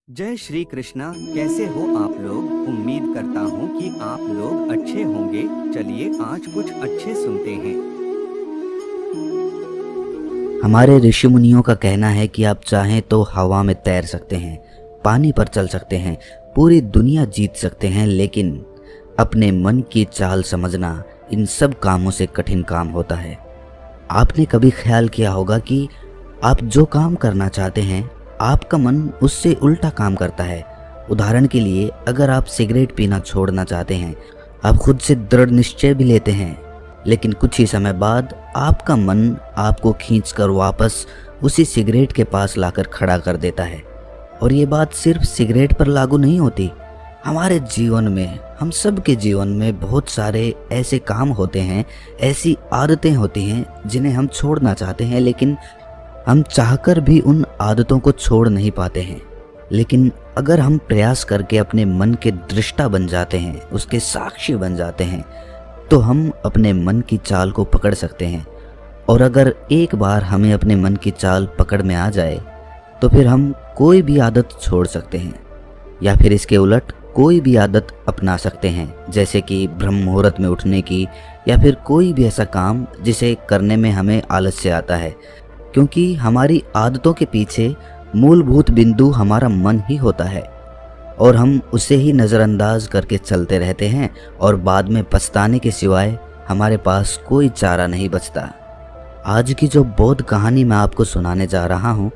जय श्री कृष्णा। कैसे हो आप लोग? उम्मीद करता हूँ कि आप लोग अच्छे होंगे। चलिए आज कुछ अच्छे सुनते हैं। हमारे ऋषि मुनियों का कहना है कि आप चाहें तो हवा में तैर सकते हैं, पानी पर चल सकते हैं, पूरी दुनिया जीत सकते हैं, लेकिन अपने मन की चाल समझना इन सब कामों से कठिन काम होता है। आपने कभी ख्याल किया होगा कि आप जो काम करना चाहते हैं आपका मन उससे उल्टा काम करता है। उदाहरण के लिए, अगर आप सिगरेट पीना छोड़ना चाहते हैं, आप खुद से दृढ़ निश्चय भी लेते हैं, लेकिन कुछ ही समय बाद आपका मन आपको खींचकर वापस उसी सिगरेट के पास लाकर खड़ा कर देता है। और ये बात सिर्फ सिगरेट पर लागू नहीं होती। हमारे जीवन में, हम सब के जीवन में बहुत सारे ऐसे काम होते हैं, ऐसी आदतें होती हैं जिन्हें हम छोड़ना चाहते हैं, लेकिन हम चाहकर भी उन आदतों को छोड़ नहीं पाते हैं। लेकिन अगर हम प्रयास करके अपने मन के दृष्टा बन जाते हैं, उसके साक्षी बन जाते हैं, तो हम अपने मन की चाल को पकड़ सकते हैं। और अगर एक बार हमें अपने मन की चाल पकड़ में आ जाए तो फिर हम कोई भी आदत छोड़ सकते हैं, या फिर इसके उलट कोई भी आदत अपना सकते हैं, जैसे कि ब्रह्म मुहूर्त में उठने की, या फिर कोई भी ऐसा काम जिसे करने में हमें आलस्य आता है, क्योंकि हमारी आदतों के पीछे मूलभूत बिंदु हमारा मन ही होता है और हम उसे ही नज़रअंदाज करके चलते रहते हैं और बाद में पछताने के सिवाय हमारे पास कोई चारा नहीं बचता। आज की जो बोध कहानी मैं आपको सुनाने जा रहा हूँ,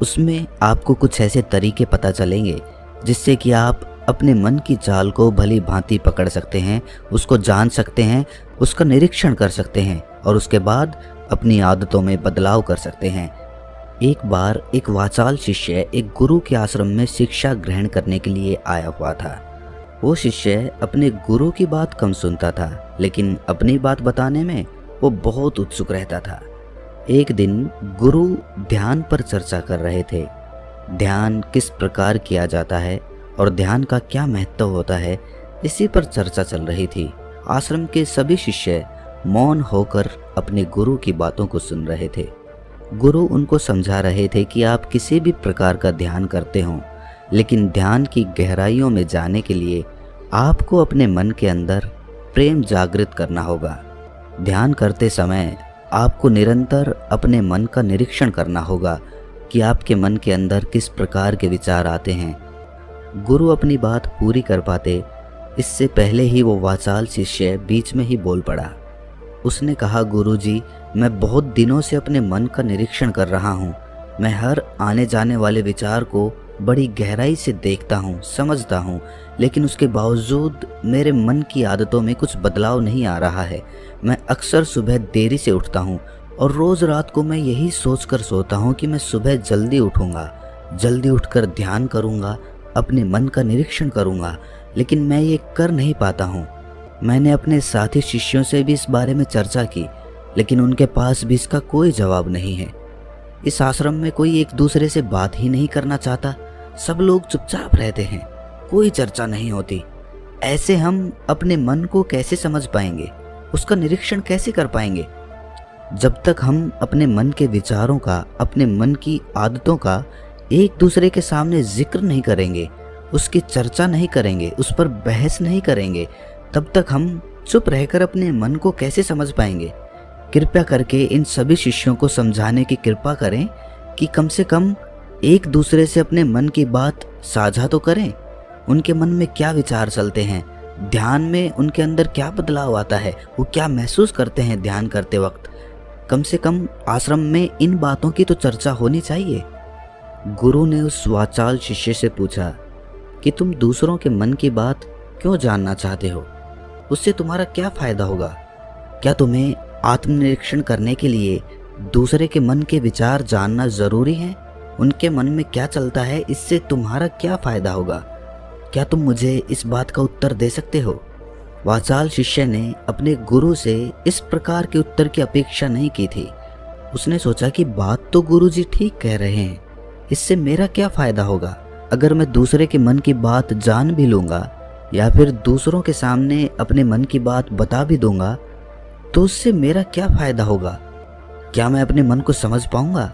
उसमें आपको कुछ ऐसे तरीके पता चलेंगे जिससे कि आप अपने मन की चाल को भली भांति पकड़ सकते हैं, उसको जान सकते हैं, उसका निरीक्षण कर सकते हैं और उसके बाद अपनी आदतों में बदलाव कर सकते हैं। एक बार एक वाचाल शिष्य एक गुरु के आश्रम में शिक्षा ग्रहण करने के लिए आया हुआ था। वो शिष्य अपने गुरु की बात कम सुनता था, लेकिन अपनी बात बताने में वो बहुत उत्सुक रहता था। एक दिन गुरु ध्यान पर चर्चा कर रहे थे। ध्यान किस प्रकार किया जाता है और ध्यान का क्या महत्व होता है, इसी पर चर्चा चल रही थी। आश्रम के सभी शिष्य मौन होकर अपने गुरु की बातों को सुन रहे थे। गुरु उनको समझा रहे थे कि आप किसी भी प्रकार का ध्यान करते हो, लेकिन ध्यान की गहराइयों में जाने के लिए आपको अपने मन के अंदर प्रेम जागृत करना होगा। ध्यान करते समय आपको निरंतर अपने मन का निरीक्षण करना होगा कि आपके मन के अंदर किस प्रकार के विचार आते हैं। गुरु अपनी बात पूरी कर पाते इससे पहले ही वो वाचाल शिष्य बीच में ही बोल पड़ा। उसने कहा, गुरुजी, मैं बहुत दिनों से अपने मन का निरीक्षण कर रहा हूँ। मैं हर आने जाने वाले विचार को बड़ी गहराई से देखता हूँ, समझता हूँ, लेकिन उसके बावजूद मेरे मन की आदतों में कुछ बदलाव नहीं आ रहा है। मैं अक्सर सुबह देरी से उठता हूँ और रोज़ रात को मैं यही सोचकर सोता हूँ कि मैं सुबह जल्दी उठूँगा, जल्दी उठकर ध्यान करूँगा, अपने मन का निरीक्षण करूँगा, लेकिन मैं ये कर नहीं पाता हूँ। मैंने अपने साथी शिष्यों से भी इस बारे में चर्चा की, लेकिन उनके पास भी इसका कोई जवाब नहीं है। इस आश्रम में कोई एक दूसरे से बात ही नहीं करना चाहता। सब लोग चुपचाप रहते हैं, कोई चर्चा नहीं होती। ऐसे हम अपने मन को कैसे समझ पाएंगे, उसका निरीक्षण कैसे कर पाएंगे? जब तक हम अपने मन के विचारों का, अपने मन की आदतों का एक दूसरे के सामने जिक्र नहीं करेंगे, उसकी चर्चा नहीं करेंगे, उस पर बहस नहीं करेंगे, तब तक हम चुप रहकर अपने मन को कैसे समझ पाएंगे? कृपया करके इन सभी शिष्यों को समझाने की कृपा करें कि कम से कम एक दूसरे से अपने मन की बात साझा तो करें। उनके मन में क्या विचार चलते हैं, ध्यान में उनके अंदर क्या बदलाव आता है, वो क्या महसूस करते हैं ध्यान करते वक्त। कम से कम आश्रम में इन बातों की तो चर्चा होनी चाहिए। गुरु ने उस वाचाल शिष्य से पूछा कि तुम दूसरों के मन की बात क्यों जानना चाहते हो? उससे तुम्हारा क्या फायदा होगा? क्या तुम्हें आत्मनिरीक्षण करने के लिए दूसरे के मन के विचार जानना जरूरी है? उनके मन में क्या चलता है, इससे तुम्हारा क्या फायदा होगा? क्या तुम मुझे इस बात का उत्तर दे सकते हो? वाचाल शिष्य ने अपने गुरु से इस प्रकार के उत्तर की अपेक्षा नहीं की थी। उसने सोचा कि बात तो गुरुजी ठीक कह रहे हैं, इससे मेरा क्या फायदा होगा? अगर मैं दूसरे के मन की बात जान भी लूँगा या फिर दूसरों के सामने अपने मन की बात बता भी दूंगा, तो उससे मेरा क्या फायदा होगा? क्या मैं अपने मन को समझ पाऊंगा?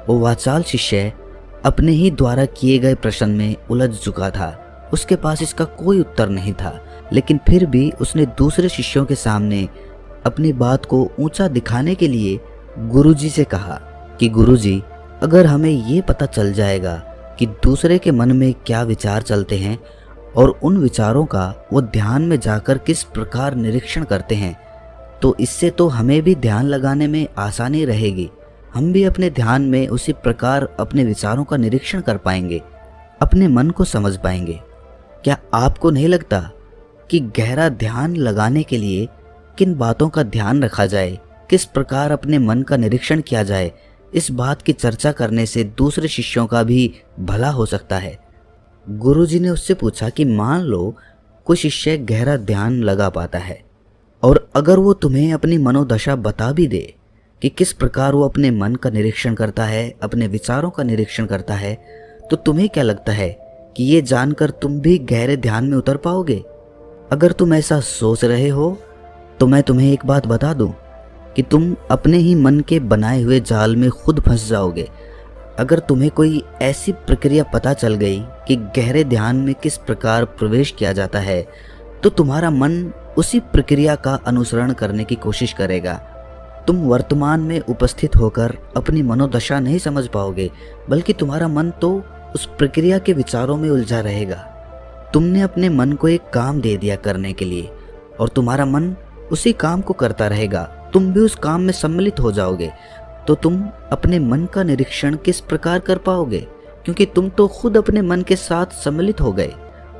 वो वाचाल शिष्य अपने ही द्वारा किए गए प्रश्न में उलझ चुका था। उसके पास इसका कोई उत्तर नहीं था, लेकिन फिर भी उसने दूसरे शिष्यों के सामने अपनी बात को ऊंचा दिखाने के लिए गुरुजी से कहा कि गुरुजी, अगर हमें ये पता चल जाएगा कि दूसरे के मन में क्या विचार चलते हैं और उन विचारों का वो ध्यान में जाकर किस प्रकार निरीक्षण करते हैं, तो इससे तो हमें भी ध्यान लगाने में आसानी रहेगी। हम भी अपने ध्यान में उसी प्रकार अपने विचारों का निरीक्षण कर पाएंगे, अपने मन को समझ पाएंगे। क्या आपको नहीं लगता कि गहरा ध्यान लगाने के लिए किन बातों का ध्यान रखा जाए, किस प्रकार अपने मन का निरीक्षण किया जाए, इस बात की चर्चा करने से दूसरे शिष्यों का भी भला हो सकता है। गुरुजी ने उससे पूछा कि मान लो कोई शिष्य गहरा ध्यान लगा पाता है और अगर वो तुम्हें अपनी मनोदशा बता भी दे कि किस प्रकार वो अपने मन का निरीक्षण करता है, अपने विचारों का निरीक्षण करता है, तो तुम्हें क्या लगता है कि ये जानकर तुम भी गहरे ध्यान में उतर पाओगे? अगर तुम ऐसा सोच रहे हो तो मैं तुम्हें एक बात बता दूं कि तुम अपने ही मन के बनाए हुए जाल में खुद फंस जाओगे। अगर तुम्हें कोई ऐसी प्रक्रिया पता चल गई कि गहरे ध्यान में किस प्रकार प्रवेश किया जाता है, तो तुम्हारा मन उसी प्रक्रिया का अनुसरण करने की कोशिश करेगा। तुम वर्तमान में उपस्थित होकर अपनी मनोदशा नहीं समझ पाओगे, बल्कि तुम्हारा मन तो उस प्रक्रिया के विचारों में उलझा रहेगा। तुमने अपने मन को एक काम दे दिया करने के लिए और तुम्हारा मन उसी काम को करता रहेगा। तुम भी उस काम में सम्मिलित हो जाओगे, तो तुम अपने मन का निरीक्षण किस प्रकार कर पाओगे? क्योंकि तुम तो खुद अपने मन के साथ सम्मिलित हो गए,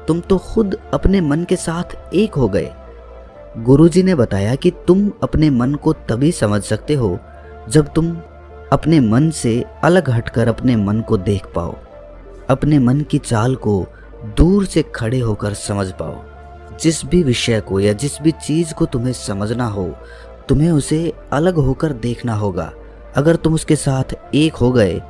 तुम तो खुद अपने मन के साथ एक हो गए। गुरुजी ने बताया कि तुम अपने मन को तभी समझ सकते हो जब तुम अपने मन से अलग हटकर अपने मन को देख पाओ, अपने मन की चाल को दूर से खड़े होकर समझ पाओ। जिस भी विषय को या जिस भी चीज को तुम्हें समझना हो, तुम्हें उसे अलग होकर देखना होगा। अगर तुम उसके साथ एक हो गए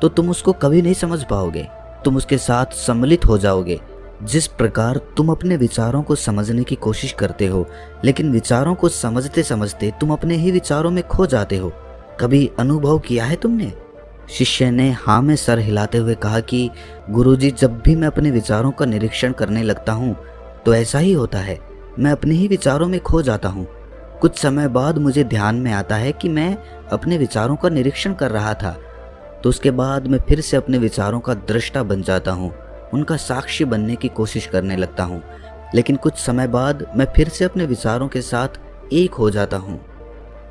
तो तुम उसको कभी नहीं समझ पाओगे, तुम उसके साथ सम्मिलित हो जाओगे। जिस प्रकार तुम अपने विचारों को समझने की कोशिश करते हो, लेकिन विचारों को समझते समझते तुम अपने ही विचारों में खो जाते हो, कभी अनुभव किया है तुमने? शिष्य ने हाँ में सर हिलाते हुए कहा कि गुरुजी, जब भी मैं अपने विचारों का निरीक्षण करने लगता हूँ तो ऐसा ही होता है। मैं अपने ही विचारों में खो जाता हूँ। कुछ समय बाद मुझे ध्यान में आता है कि मैं अपने विचारों का निरीक्षण कर रहा था, तो उसके बाद मैं फिर से अपने विचारों का दृष्टा बन जाता हूँ, उनका साक्षी बनने की कोशिश करने लगता हूँ। लेकिन कुछ समय बाद मैं फिर से अपने विचारों के साथ एक हो जाता हूँ।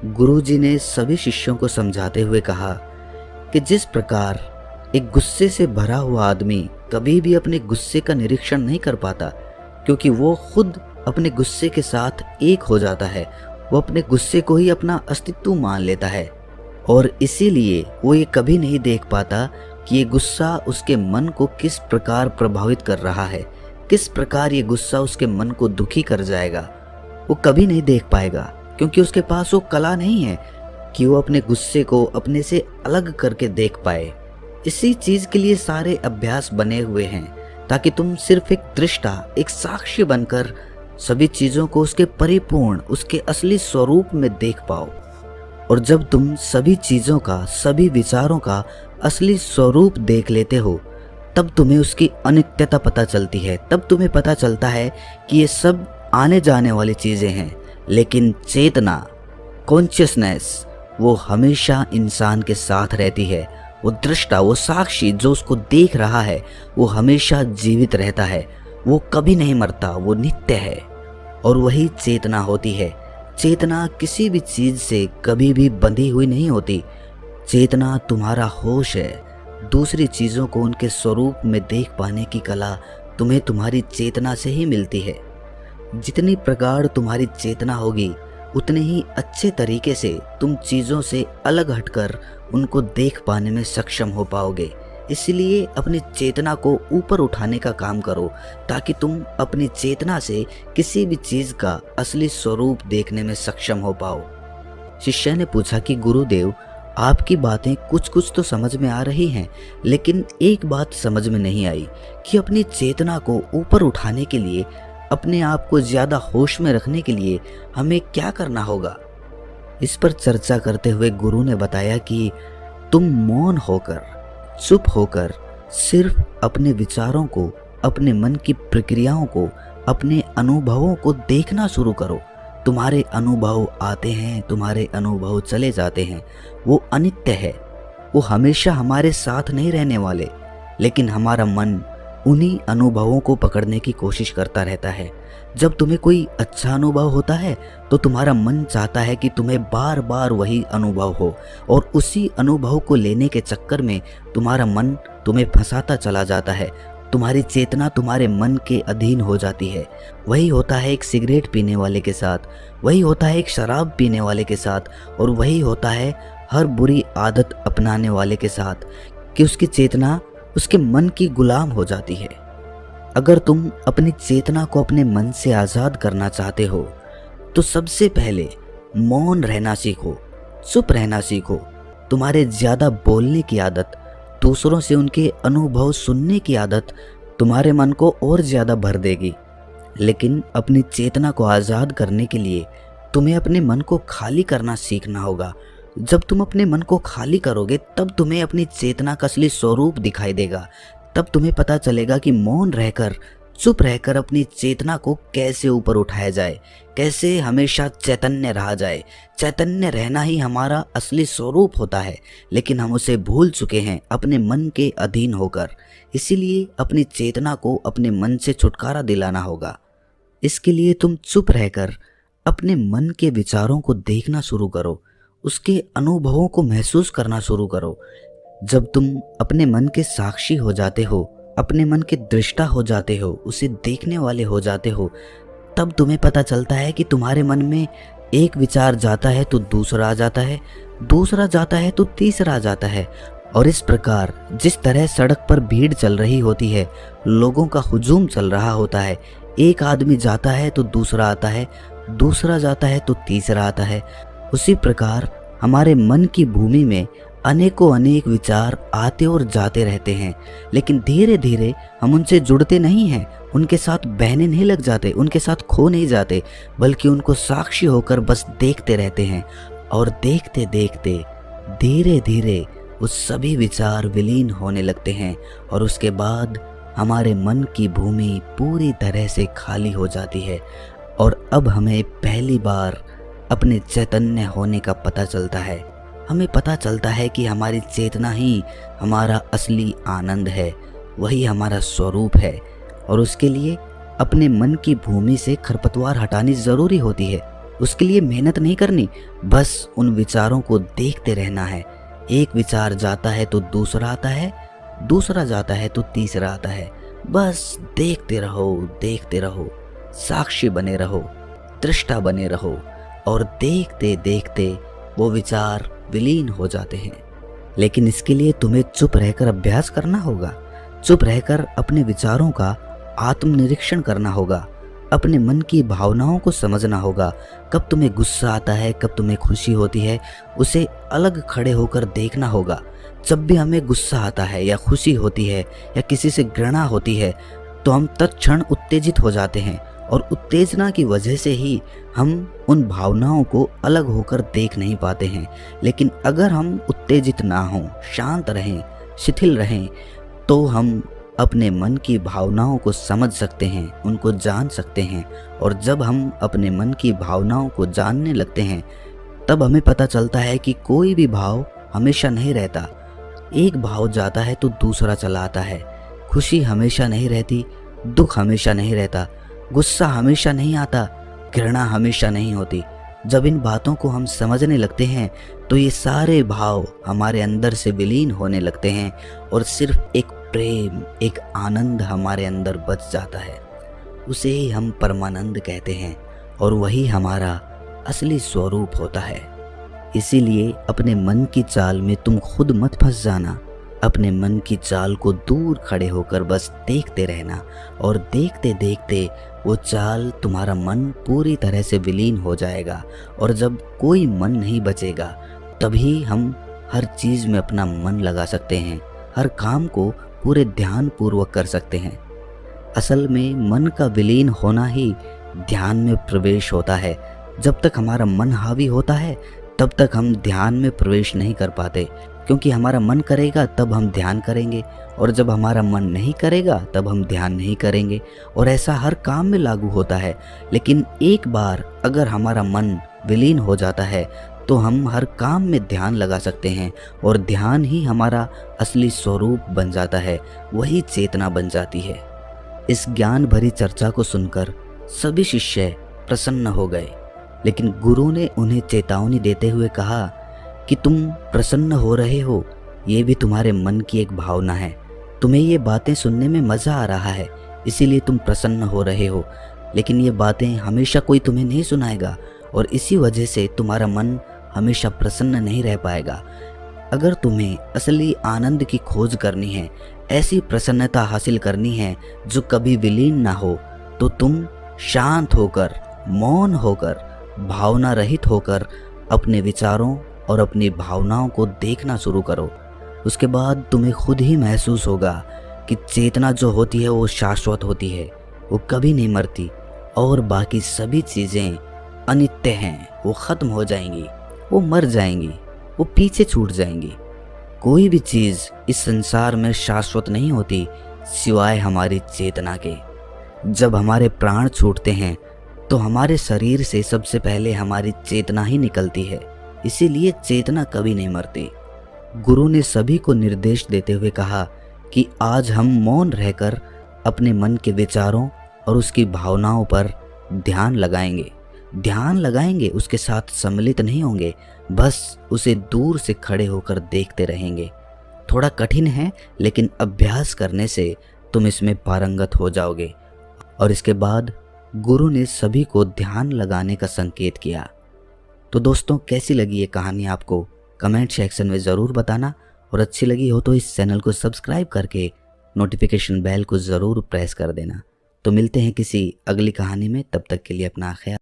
गुरुजी ने सभी शिष्यों को समझाते हुए कहा कि जिस प्रकार एक गुस्से से भरा हुआ आदमी कभी भी अपने गुस्से का निरीक्षण नहीं कर पाता, क्योंकि वो खुद अपने गुस्से के साथ एक हो जाता है, वो अपने गुस्से को ही अपना अस्तित्व मान लेता है और इसीलिए वो ये कभी नहीं देख पाता कि ये गुस्सा उसके मन को किस प्रकार प्रभावित कर रहा है, किस प्रकार ये गुस्सा उसके मन को दुखी कर जाएगा। वो कभी नहीं देख पाएगा, क्योंकि उसके पास वो कला नहीं है कि वो अपने गुस्से को अपने से अलग करके देख पाए। इसी चीज के लिए सारे अभ्यास बने हुए हैं, ताकि तुम सिर्फ एक दृष्टा, एक साक्षी बनकर सभी चीजों को उसके परिपूर्ण, उसके असली स्वरूप में देख पाओ। और जब तुम सभी चीजों का, सभी विचारों का असली स्वरूप देख लेते हो, तब तुम्हें उसकी अनित्यता पता चलती है। तब तुम्हें पता चलता है कि ये सब आने जाने वाली चीजें हैं, लेकिन चेतना, कॉन्शियसनेस, वो हमेशा इंसान के साथ रहती है। वो दृष्टा, वो साक्षी जो उसको देख रहा है, वो हमेशा जीवित रहता है, वो कभी नहीं मरता, वो नित्य है। और वही चेतना होती है। चेतना किसी भी चीज से कभी भी बंधी हुई नहीं होती। चेतना तुम्हारा होश है। दूसरी चीजों को उनके स्वरूप में देख पाने की कला तुम्हें तुम्हारी चेतना से ही मिलती है। जितनी प्रगाढ़ तुम्हारी चेतना होगी, उतने ही अच्छे तरीके से तुम चीजों से अलग हटकर उनको देख पाने में सक्षम हो पाओगे। इसलिए अपनी चेतना को ऊपर उठाने का काम करो, ताकि तुम अपनी चेतना से किसी भी चीज का असली स्वरूप देखने में सक्षम हो पाओ। शिष्य ने पूछा कि गुरुदेव, आपकी बातें कुछ कुछ तो समझ में आ रही हैं, लेकिन एक बात समझ में नहीं आई कि अपनी चेतना को ऊपर उठाने के लिए, अपने आप को ज्यादा होश में रखने के लिए हमें क्या करना होगा। इस पर चर्चा करते हुए गुरु ने बताया कि तुम मौन होकर, चुप होकर सिर्फ अपने विचारों को, अपने मन की प्रक्रियाओं को, अपने अनुभवों को देखना शुरू करो। तुम्हारे अनुभव आते हैं, तुम्हारे अनुभव चले जाते हैं, वो अनित्य है, वो हमेशा हमारे साथ नहीं रहने वाले। लेकिन हमारा मन उन्हीं अनुभवों को पकड़ने की कोशिश करता रहता है। जब तुम्हें कोई अच्छा अनुभव होता है तो तुम्हारा मन चाहता है कि तुम्हें बार बार वही अनुभव हो, और उसी अनुभव को लेने के चक्कर में तुम्हारा मन तुम्हें फंसाता चला जाता है। तुम्हारी चेतना तुम्हारे मन के अधीन हो जाती है। वही होता है एक सिगरेट पीने वाले के साथ, वही होता है एक शराब पीने वाले के साथ, और वही होता है हर बुरी आदत अपनाने वाले के साथ, कि उसकी चेतना उसके मन की गुलाम हो जाती है। अगर तुम अपनी चेतना को अपने मन से आज़ाद करना चाहते हो तो सबसे पहले मौन रहना सीखो, चुप रहना सीखो। तुम्हारे ज़्यादा बोलने की आदत, दूसरों से उनके अनुभव सुनने की आदत तुम्हारे मन को और ज़्यादा भर देगी। लेकिन अपनी चेतना को आज़ाद करने के लिए तुम्हें अपने मन को खाली करना सीखना होगा। जब तुम अपने मन को खाली करोगे तब तुम्हें अपनी चेतना का असली स्वरूप दिखाई देगा। तब तुम्हें पता चलेगा कि मौन रहकर, चुप रहकर अपनी चेतना को कैसे ऊपर उठाया जाए, कैसे हमेशा चैतन्य रहा जाए। चैतन्य रहना ही हमारा असली स्वरूप होता है, लेकिन हम उसे भूल चुके हैं अपने मन के अधीन होकर। इसीलिए अपनी चेतना को अपने मन से छुटकारा दिलाना होगा। इसके लिए तुम चुप रहकर अपने मन के विचारों को देखना शुरू करो, उसके अनुभवों को महसूस करना शुरू करो। जब तुम अपने मन के साक्षी हो जाते हो, अपने मन के दृष्टा हो जाते हो, उसे देखने वाले हो जाते हो, तब तुम्हें पता चलता है कि तुम्हारे मन में एक विचार जाता है तो दूसरा आ जाता है, दूसरा जाता है तो तीसरा आ जाता है। और इस प्रकार जिस तरह सड़क पर भीड़ चल रही होती है, लोगों का हुजूम चल रहा होता है, एक आदमी जाता है तो दूसरा आता है, दूसरा जाता है तो तीसरा आता है, उसी प्रकार हमारे मन की भूमि में अनेकों अनेक विचार आते और जाते रहते हैं। लेकिन धीरे धीरे हम उनसे जुड़ते नहीं हैं, उनके साथ बहने नहीं लग जाते, उनके साथ खो नहीं जाते, बल्कि उनको साक्षी होकर बस देखते रहते हैं। और देखते देखते धीरे धीरे वो सभी विचार विलीन होने लगते हैं, और उसके बाद हमारे मन की भूमि पूरी तरह से खाली हो जाती है। और अब हमें पहली बार अपने चैतन्य होने का पता चलता है। हमें पता चलता है कि हमारी चेतना ही हमारा असली आनंद है, वही हमारा स्वरूप है। और उसके लिए अपने मन की भूमि से खरपतवार हटानी ज़रूरी होती है। उसके लिए मेहनत नहीं करनी, बस उन विचारों को देखते रहना है। एक विचार जाता है तो दूसरा आता है, दूसरा जाता है तो तीसरा आता है। बस देखते रहो, देखते रहो, साक्षी बने रहो, दृष्टा बने रहो, और देखते देखते वो विचार विलीन हो जाते हैं। लेकिन इसके लिए तुम्हें चुप रहकर अभ्यास करना होगा। चुप रहकर अपने विचारों का आत्मनिरीक्षण करना होगा, अपने मन की भावनाओं को समझना होगा। कब तुम्हें गुस्सा आता है, कब तुम्हें खुशी होती है, उसे अलग खड़े होकर देखना होगा। जब भी हमें गुस्सा आता है या खुशी होती है या किसी से घृणा होती है तो हम तत्क्षण उत्तेजित हो जाते हैं, और उत्तेजना की वजह से ही हम उन भावनाओं को अलग होकर देख नहीं पाते हैं। लेकिन अगर हम उत्तेजित ना हों, शांत रहें, शिथिल रहें, तो हम अपने मन की भावनाओं को समझ सकते हैं, उनको जान सकते हैं। और जब हम अपने मन की भावनाओं को जानने लगते हैं तब हमें पता चलता है कि कोई भी भाव हमेशा नहीं रहता। एक भाव जाता है तो दूसरा चला आता है। खुशी हमेशा नहीं रहती, दुख हमेशा नहीं रहता, गुस्सा हमेशा नहीं आता, घृणा हमेशा नहीं होती। जब इन बातों को हम समझने लगते हैं तो ये सारे भाव हमारे अंदर से विलीन होने लगते हैं, और सिर्फ एक प्रेम, एक आनंद हमारे अंदर बच जाता है। उसे ही हम परमानंद कहते हैं, और वही हमारा असली स्वरूप होता है। इसीलिए अपने मन की चाल में तुम खुद मत फंस जाना। अपने मन की चाल को दूर खड़े होकर बस देखते रहना, और देखते देखते वो चाल, तुम्हारा मन पूरी तरह से विलीन हो जाएगा। और जब कोई मन नहीं बचेगा तभी हम हर चीज़ में अपना मन लगा सकते हैं, हर काम को पूरे ध्यान पूर्वक कर सकते हैं। असल में मन का विलीन होना ही ध्यान में प्रवेश होता है। जब तक हमारा मन हावी होता है तब तक हम ध्यान में प्रवेश नहीं कर पाते। क्योंकि हमारा मन करेगा तब हम ध्यान करेंगे, और जब हमारा मन नहीं करेगा तब हम ध्यान नहीं करेंगे। और ऐसा हर काम में लागू होता है। लेकिन एक बार अगर हमारा मन विलीन हो जाता है तो हम हर काम में ध्यान लगा सकते हैं, और ध्यान ही हमारा असली स्वरूप बन जाता है, वही चेतना बन जाती है। इस ज्ञान भरी चर्चा को सुनकर सभी शिष्य प्रसन्न हो गए, लेकिन गुरु ने उन्हें चेतावनी देते हुए कहा कि तुम प्रसन्न हो रहे हो, ये भी तुम्हारे मन की एक भावना है। तुम्हें ये बातें सुनने में मज़ा आ रहा है, इसीलिए तुम प्रसन्न हो रहे हो, लेकिन ये बातें हमेशा कोई तुम्हें नहीं सुनाएगा, और इसी वजह से तुम्हारा मन हमेशा प्रसन्न नहीं रह पाएगा। अगर तुम्हें असली आनंद की खोज करनी है, ऐसी प्रसन्नता हासिल करनी है जो कभी विलीन ना हो, तो तुम शांत होकर, मौन होकर, भावना रहित होकर अपने विचारों और अपनी भावनाओं को देखना शुरू करो। उसके बाद तुम्हें खुद ही महसूस होगा कि चेतना जो होती है वो शाश्वत होती है, वो कभी नहीं मरती, और बाकी सभी चीज़ें अनित्य हैं, वो ख़त्म हो जाएंगी, वो मर जाएंगी, वो पीछे छूट जाएंगी। कोई भी चीज़ इस संसार में शाश्वत नहीं होती सिवाय हमारी चेतना के। जब हमारे प्राण छूटते हैं तो हमारे शरीर से सबसे पहले हमारी चेतना ही निकलती है, इसीलिए चेतना कभी नहीं मरती। गुरु ने सभी को निर्देश देते हुए कहा कि आज हम मौन रहकर अपने मन के विचारों और उसकी भावनाओं पर ध्यान लगाएंगे, उसके साथ सम्मिलित नहीं होंगे, बस उसे दूर से खड़े होकर देखते रहेंगे। थोड़ा कठिन है, लेकिन अभ्यास करने से तुम इसमें पारंगत हो जाओगे। और इसके बाद गुरु ने सभी को ध्यान लगाने का संकेत किया। तो दोस्तों, कैसी लगी ये कहानी आपको कमेंट सेक्शन में ज़रूर बताना, और अच्छी लगी हो तो इस चैनल को सब्सक्राइब करके नोटिफिकेशन बेल को ज़रूर प्रेस कर देना। तो मिलते हैं किसी अगली कहानी में, तब तक के लिए अपना ख्याल